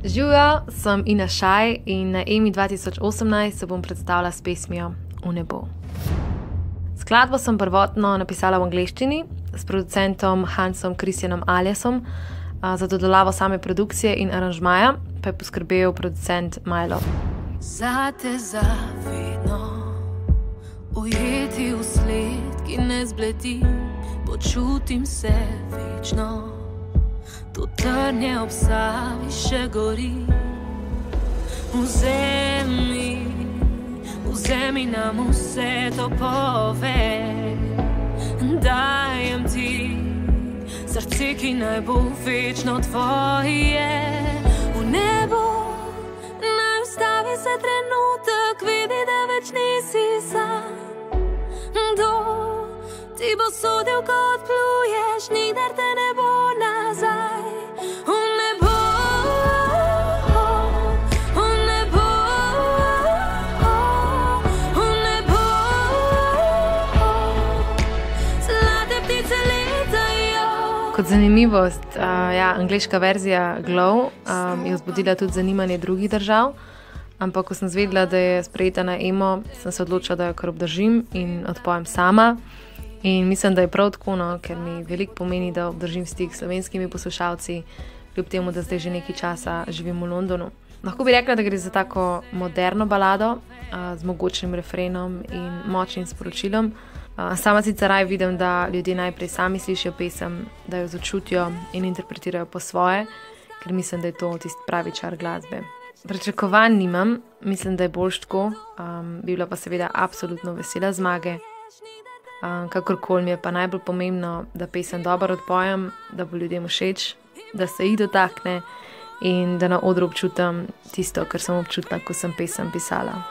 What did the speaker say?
Živijo, sem Ina Šaj in na EMI 2018 se bom predstavila s pesmijo V nebo. Skladbo sem prvotno napisala v angleščini s producentom Hansom Kristjanom Aljasom, za dodelavo same produkcije in aranžmaja pa je poskrbel producent Milo. Zate zavedno, ujeti v sled, ki ne zbledi, počutim se večno. To trnje ob Savi še gori. Vzemi nam vse to pove. Dajem ti srce, ki naj bo večno tvoje. V nebo naj ustavi se trenutek, vidi, da več nisi sam. Kdo ti bo sodil, ko odpluješ, nikdar te ne bo nazaj. V nebo, v nebo, v nebo. Zlate ptice letajo. Kot zanimivost, angleška verzija Glow je vzbudila tudi zanimanje drugih držav, ampak ko sem zvedela, da je sprejeta na EMO, sem se odločila, da jo kar obdržim in odpojem sama. In mislim, da je prav tako, ker mi veliko pomeni, da obdržim stik s slovenskimi poslušalci, kljub temu, da zdaj že nekaj časa živim v Londonu. Lahko bi rekla, da gre za tako moderno balado z mogočnim refrenom in močnim sporočilom. Sama sicer raje vidim, da ljudje najprej sami slišijo pesem, da jo začutijo in interpretirajo po svoje, ker mislim, da je to tisti pravi čar glasbe. Pričakovanj nimam, mislim, da je boljš tako, bi bila pa seveda absolutno vesela zmage. Kakorkoli mi je pa najbolj pomembno, da pesem dobro odpojem, da bo ljudem všeč, da se jih dotakne in da na odru občutam tisto, kar sem občutila, ko sem pesem pisala.